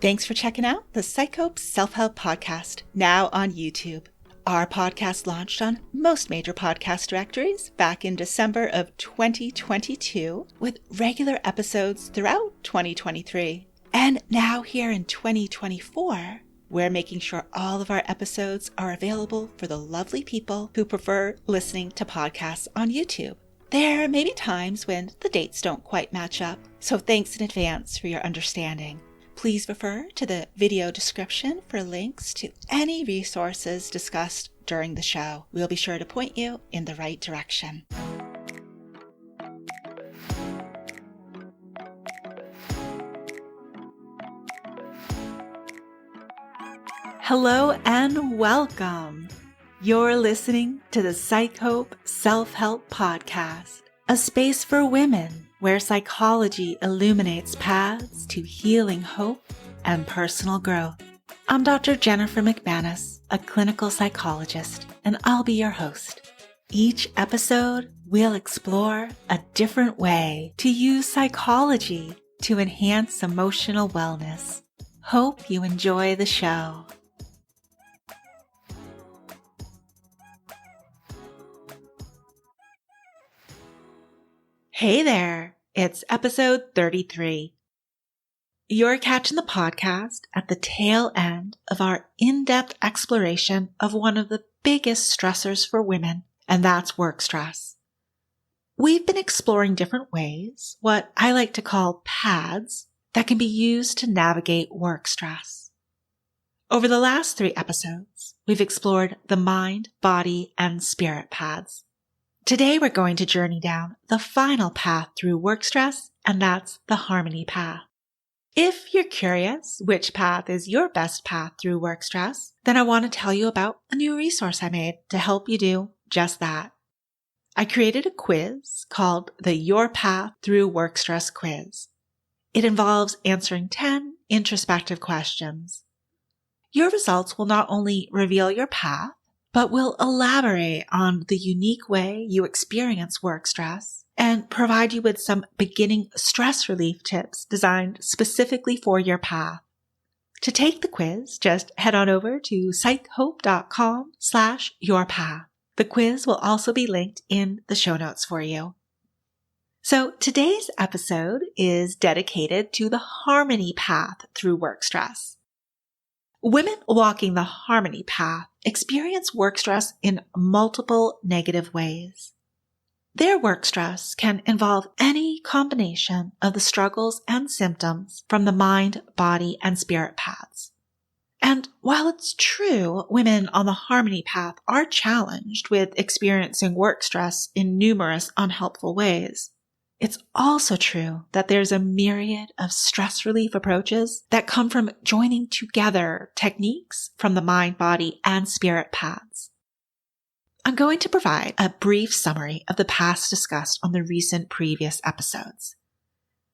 Thanks for checking out the PsycHope Self-Help podcast, now on YouTube. Our podcast launched on most major podcast directories back in December of 2022, with regular episodes throughout 2023. And now here in 2024, we're making sure all of our episodes are available for the lovely people who prefer listening to podcasts on YouTube. There may be times when the dates don't quite match up, so thanks in advance for your understanding. Please refer to the video description for links to any resources discussed during the show. We'll be sure to point you in the right direction. Hello and welcome. You're listening to the PsycHope Self-Help podcast, a space for women where psychology illuminates paths to healing, hope, and personal growth. I'm Dr. Jennifer McManus, a clinical psychologist, and I'll be your host. Each episode, we'll explore a different way to use psychology to enhance emotional wellness. Hope you enjoy the show. Hey there, it's episode 33. You're catching the podcast at the tail end of our in-depth exploration of one of the biggest stressors for women, and that's work stress. We've been exploring different ways, what I like to call paths, that can be used to navigate work stress. Over the last 3 episodes, we've explored the mind, body, and spirit paths. Today we're going to journey down the final path through work stress, and that's the harmony path. If you're curious which path is your best path through work stress, then I want to tell you about a new resource I made to help you do just that. I created a quiz called the Your Path Through Work Stress Quiz. It involves answering 10 introspective questions. Your results will not only reveal your path, but will elaborate on the unique way you experience work stress and provide you with some beginning stress relief tips designed specifically for your path. To take the quiz, just head on over to psychope.com/yourpath. The quiz will also be linked in the show notes for you. So today's episode is dedicated to the harmony path through work stress. Women walking the harmony path experience work stress in multiple negative ways. Their work stress can involve any combination of the struggles and symptoms from the mind, body, and spirit paths. And while it's true women on the harmony path are challenged with experiencing work stress in numerous unhelpful ways, it's also true that there's a myriad of stress relief approaches that come from joining together techniques from the mind, body, and spirit paths. I'm going to provide a brief summary of the paths discussed on the recent previous episodes.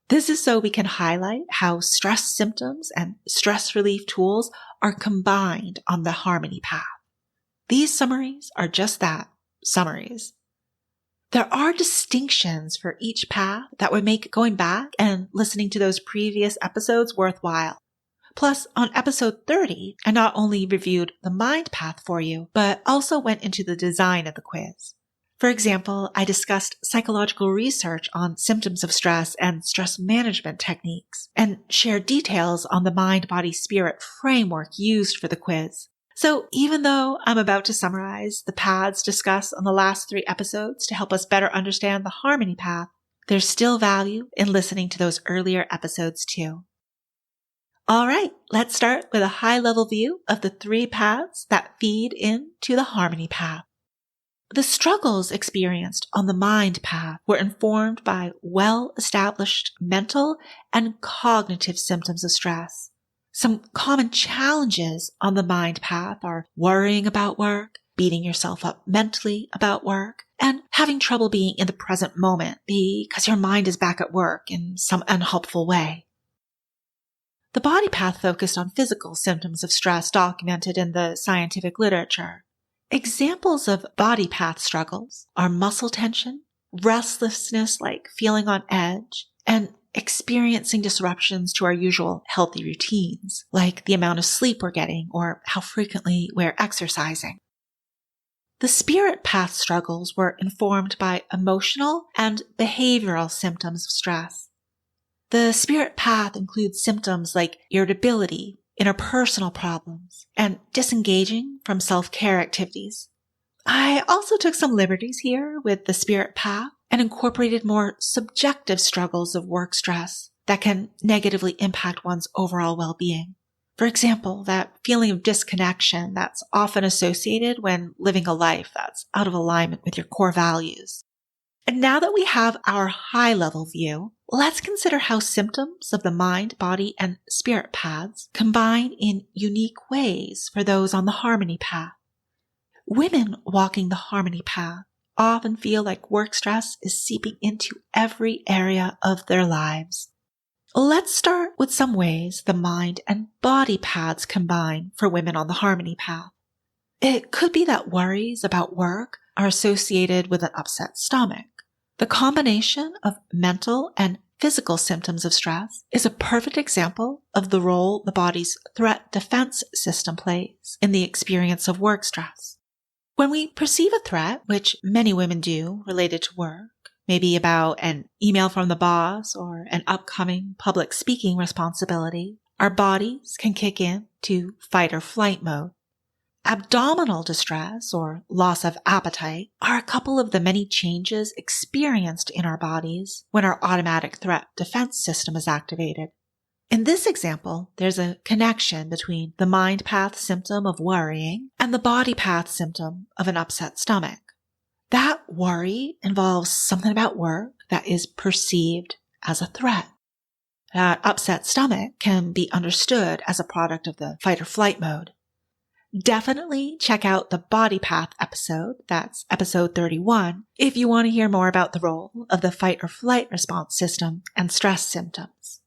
This is so we can highlight how stress symptoms and stress relief tools are combined on the harmony path. These summaries are just that, summaries. There are distinctions for each path that would make going back and listening to those previous episodes worthwhile. Plus, on episode 30, I not only reviewed the mind path for you, but also went into the design of the quiz. For example, I discussed psychological research on symptoms of stress and stress management techniques, and shared details on the mind-body-spirit framework used for the quiz. So even though I'm about to summarize the paths discussed on the last 3 episodes to help us better understand the harmony path, there's still value in listening to those earlier episodes too. All right, let's start with a high-level view of the 3 paths that feed into the harmony path. The struggles experienced on the mind path were informed by well-established mental and cognitive symptoms of stress. Some common challenges on the mind path are worrying about work, beating yourself up mentally about work, and having trouble being in the present moment because your mind is back at work in some unhelpful way. The body path focused on physical symptoms of stress documented in the scientific literature. Examples of body path struggles are muscle tension, restlessness like feeling on edge, and experiencing disruptions to our usual healthy routines, like the amount of sleep we're getting or how frequently we're exercising. The spirit path struggles were informed by emotional and behavioral symptoms of stress. The spirit path includes symptoms like irritability, interpersonal problems, and disengaging from self-care activities. I also took some liberties here with the spirit path and incorporated more subjective struggles of work stress that can negatively impact one's overall well-being. For example, that feeling of disconnection that's often associated when living a life that's out of alignment with your core values. And now that we have our high-level view, let's consider how symptoms of the mind, body, and spirit paths combine in unique ways for those on the harmony path. Women walking the harmony path often feel like work stress is seeping into every area of their lives. Let's start with some ways the mind and body paths combine for women on the harmony path. It could be that worries about work are associated with an upset stomach. The combination of mental and physical symptoms of stress is a perfect example of the role the body's threat defense system plays in the experience of work stress. When we perceive a threat, which many women do related to work, maybe about an email from the boss or an upcoming public speaking responsibility, our bodies can kick in to fight or flight mode. Abdominal distress or loss of appetite are a couple of the many changes experienced in our bodies when our automatic threat defense system is activated. In this example, there's a connection between the mind path symptom of worrying and the body path symptom of an upset stomach. That worry involves something about work that is perceived as a threat. That upset stomach can be understood as a product of the fight or flight mode. Definitely check out the body path episode, that's episode 31, if you want to hear more about the role of the fight or flight response system and stress symptoms.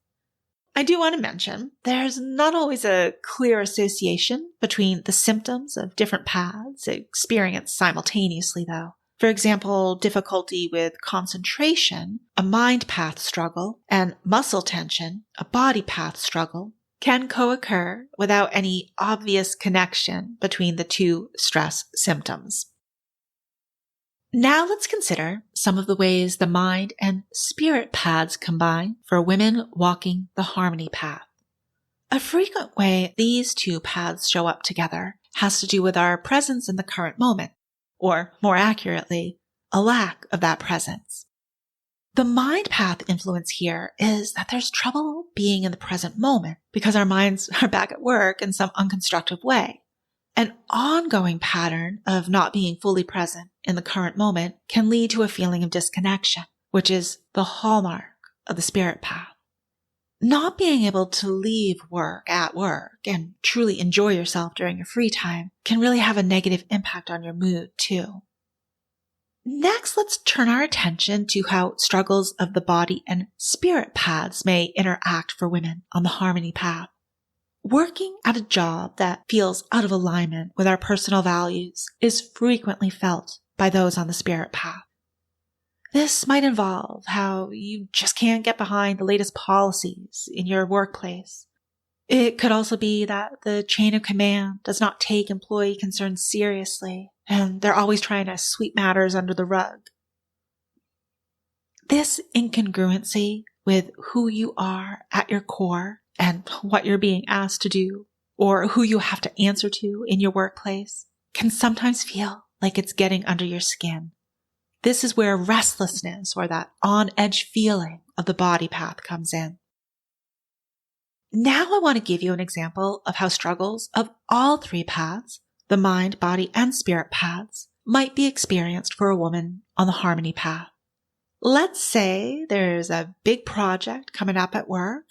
I do want to mention, there's not always a clear association between the symptoms of different paths experienced simultaneously, though. For example, difficulty with concentration, a mind path struggle, and muscle tension, a body path struggle, can co-occur without any obvious connection between the two stress symptoms. Now let's consider some of the ways the mind and spirit paths combine for women walking the harmony path. A frequent way these two paths show up together has to do with our presence in the current moment, or more accurately, a lack of that presence. The mind path influence here is that there's trouble being in the present moment because our minds are back at work in some unconstructive way. An ongoing pattern of not being fully present in the current moment can lead to a feeling of disconnection, which is the hallmark of the spirit path. Not being able to leave work at work and truly enjoy yourself during your free time can really have a negative impact on your mood too. Next, let's turn our attention to how struggles of the body and spirit paths may interact for women on the harmony path. Working at a job that feels out of alignment with our personal values is frequently felt by those on the spirit path. This might involve how you just can't get behind the latest policies in your workplace. It could also be that the chain of command does not take employee concerns seriously, and they're always trying to sweep matters under the rug. This incongruency with who you are at your core and what you're being asked to do, or who you have to answer to in your workplace, can sometimes feel like it's getting under your skin. This is where restlessness or that on-edge feeling of the body path comes in. Now I want to give you an example of how struggles of all three paths, the mind, body, and spirit paths, might be experienced for a woman on the harmony path. Let's say there's a big project coming up at work,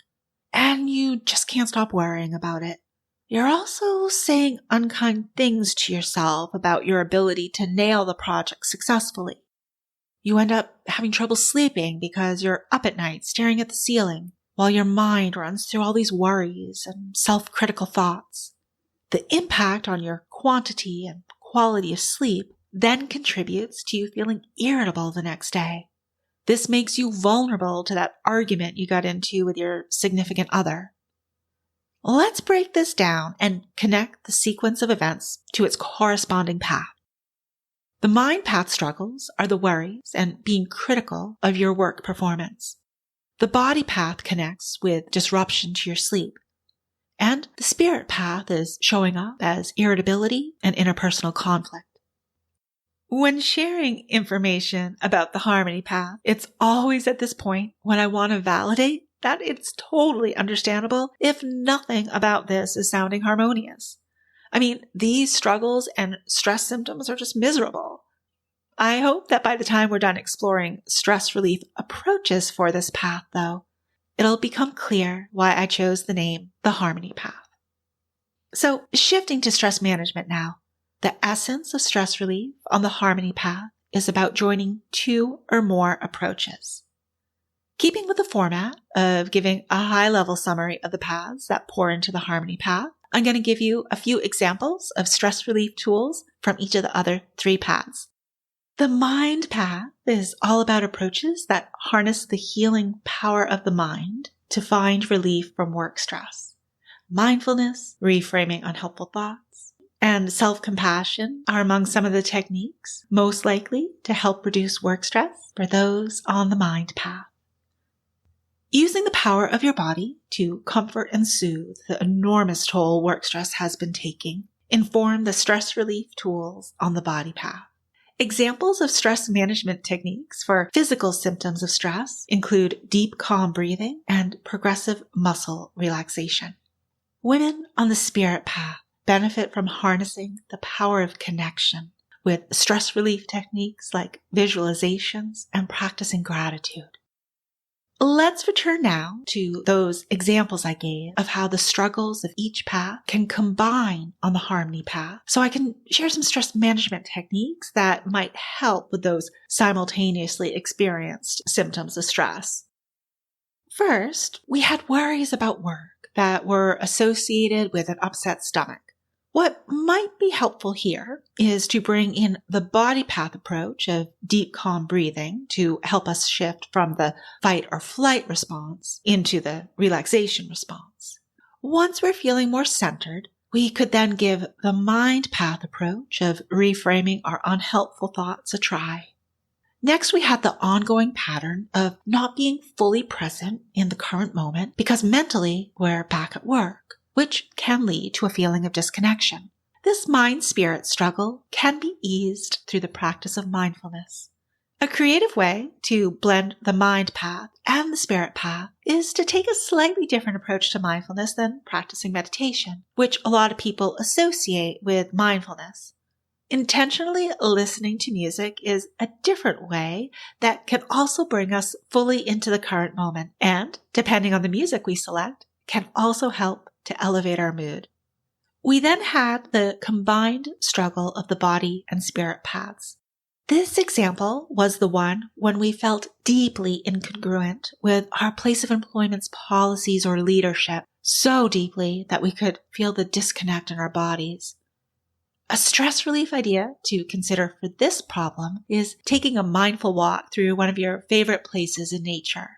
and you just can't stop worrying about it. You're also saying unkind things to yourself about your ability to nail the project successfully. You end up having trouble sleeping because you're up at night staring at the ceiling while your mind runs through all these worries and self-critical thoughts. The impact on your quantity and quality of sleep then contributes to you feeling irritable the next day. This makes you vulnerable to that argument you got into with your significant other. Let's break this down and connect the sequence of events to its corresponding path. The mind path struggles are the worries and being critical of your work performance. The body path connects with disruption to your sleep. And the spirit path is showing up as irritability and interpersonal conflict. When sharing information about the harmony path, it's always at this point when I want to validate that it's totally understandable if nothing about this is sounding harmonious. I mean, these struggles and stress symptoms are just miserable. I hope that by the time we're done exploring stress relief approaches for this path, though, it'll become clear why I chose the name the harmony path. So, shifting to stress management now, the essence of stress relief on the harmony path is about joining 2 or more approaches. Keeping with the format of giving a high-level summary of the paths that pour into the harmony path, I'm going to give you a few examples of stress relief tools from each of the other 3 paths. The mind path is all about approaches that harness the healing power of the mind to find relief from work stress. Mindfulness, reframing unhelpful thoughts, and self-compassion are among some of the techniques most likely to help reduce work stress for those on the mind path. Using the power of your body to comfort and soothe the enormous toll work stress has been taking inform the stress relief tools on the body path. Examples of stress management techniques for physical symptoms of stress include deep, calm breathing and progressive muscle relaxation. Women on the spirit path benefit from harnessing the power of connection with stress relief techniques like visualizations and practicing gratitude. Let's return now to those examples I gave of how the struggles of each path can combine on the harmony path, so I can share some stress management techniques that might help with those simultaneously experienced symptoms of stress. First, we had worries about work that were associated with an upset stomach. What might be helpful here is to bring in the body path approach of deep, calm breathing to help us shift from the fight or flight response into the relaxation response. Once we're feeling more centered, we could then give the mind path approach of reframing our unhelpful thoughts a try. Next, we had the ongoing pattern of not being fully present in the current moment because mentally we're back at work, which can lead to a feeling of disconnection. This mind-spirit struggle can be eased through the practice of mindfulness. A creative way to blend the mind path and the spirit path is to take a slightly different approach to mindfulness than practicing meditation, which a lot of people associate with mindfulness. Intentionally listening to music is a different way that can also bring us fully into the current moment and, depending on the music we select, can also help to elevate our mood. We then had the combined struggle of the body and spirit paths. This example was the one when we felt deeply incongruent with our place of employment's policies or leadership, so deeply that we could feel the disconnect in our bodies. A stress relief idea to consider for this problem is taking a mindful walk through one of your favorite places in nature.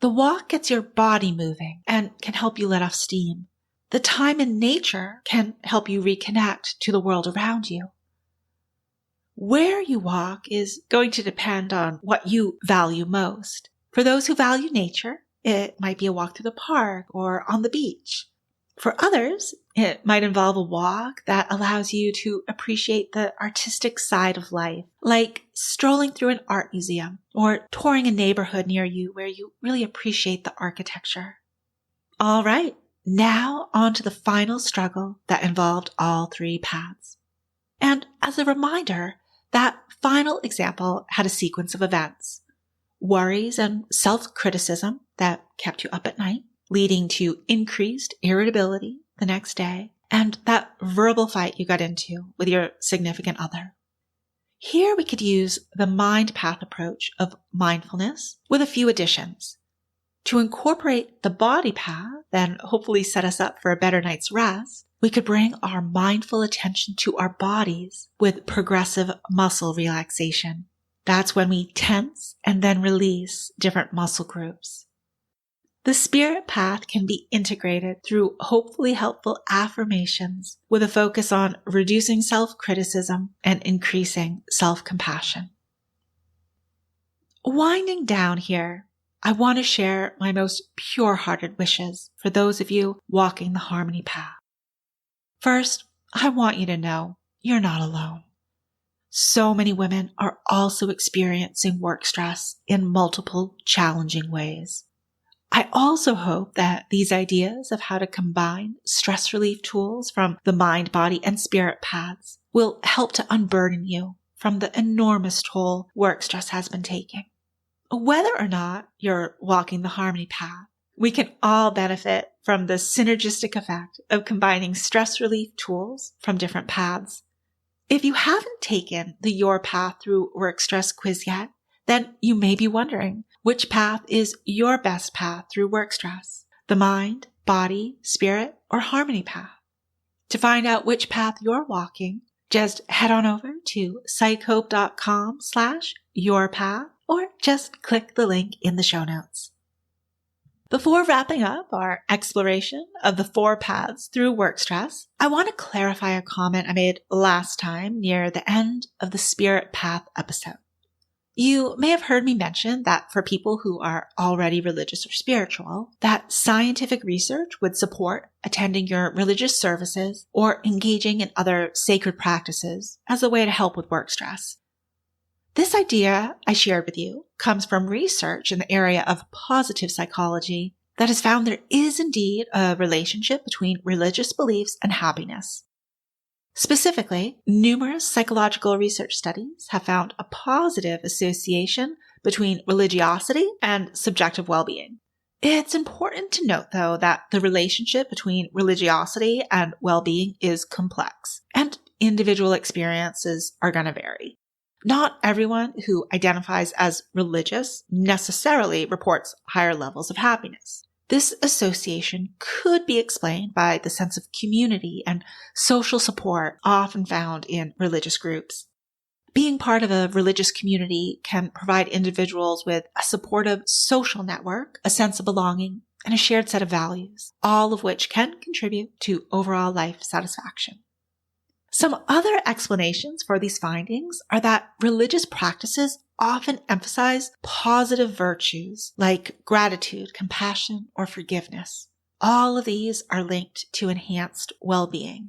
The walk gets your body moving and can help you let off steam. The time in nature can help you reconnect to the world around you. Where you walk is going to depend on what you value most. For those who value nature, it might be a walk through the park or on the beach. For others, it might involve a walk that allows you to appreciate the artistic side of life, like strolling through an art museum or touring a neighborhood near you where you really appreciate the architecture. All right, now on to the final struggle that involved all 3 paths. And as a reminder, that final example had a sequence of events. Worries and self-criticism that kept you up at night, leading to increased irritability the next day, and that verbal fight you got into with your significant other. Here we could use the mind path approach of mindfulness with a few additions. To incorporate the body path and hopefully set us up for a better night's rest, we could bring our mindful attention to our bodies with progressive muscle relaxation. That's when we tense and then release different muscle groups. The spirit path can be integrated through hopefully helpful affirmations with a focus on reducing self-criticism and increasing self-compassion. Winding down here, I want to share my most pure-hearted wishes for those of you walking the harmony path. First, I want you to know you're not alone. So many women are also experiencing work stress in multiple challenging ways. I also hope that these ideas of how to combine stress relief tools from the mind, body, and spirit paths will help to unburden you from the enormous toll work stress has been taking. Whether or not you're walking the harmony path, we can all benefit from the synergistic effect of combining stress relief tools from different paths. If you haven't taken the Your Path Through Work Stress quiz yet, then you may be wondering, which path is your best path through work stress? The mind, body, spirit, or harmony path? To find out which path you're walking, just head on over to psychope.com/yourpath or just click the link in the show notes. Before wrapping up our exploration of the 4 paths through work stress, I want to clarify a comment I made last time near the end of the Spirit Path episode. You may have heard me mention that for people who are already religious or spiritual, that scientific research would support attending your religious services or engaging in other sacred practices as a way to help with work stress. This idea I shared with you comes from research in the area of positive psychology that has found there is indeed a relationship between religious beliefs and happiness. Specifically, numerous psychological research studies have found a positive association between religiosity and subjective well-being. It's important to note, though, that the relationship between religiosity and well-being is complex, and individual experiences are going to vary. Not everyone who identifies as religious necessarily reports higher levels of happiness. This association could be explained by the sense of community and social support often found in religious groups. Being part of a religious community can provide individuals with a supportive social network, a sense of belonging, and a shared set of values, all of which can contribute to overall life satisfaction. Some other explanations for these findings are that religious practices often emphasize positive virtues like gratitude, compassion, or forgiveness. All of these are linked to enhanced well-being.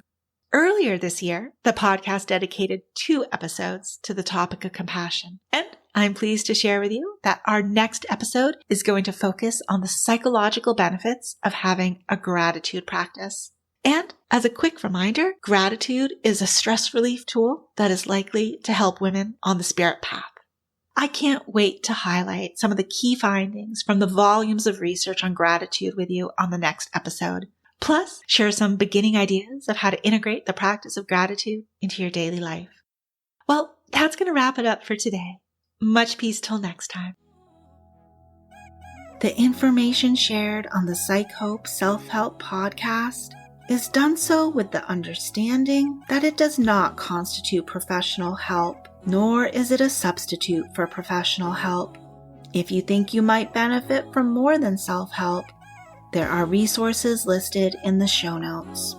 Earlier this year, the podcast dedicated 2 episodes to the topic of compassion, and I'm pleased to share with you that our next episode is going to focus on the psychological benefits of having a gratitude practice. And as a quick reminder, gratitude is a stress relief tool that is likely to help women on the spirit path. I can't wait to highlight some of the key findings from the volumes of research on gratitude with you on the next episode. Plus, share some beginning ideas of how to integrate the practice of gratitude into your daily life. Well, that's going to wrap it up for today. Much peace till next time. The information shared on the PsycHope Self-Help podcast is done so with the understanding that it does not constitute professional help, nor is it a substitute for professional help. If you think you might benefit from more than self-help, there are resources listed in the show notes.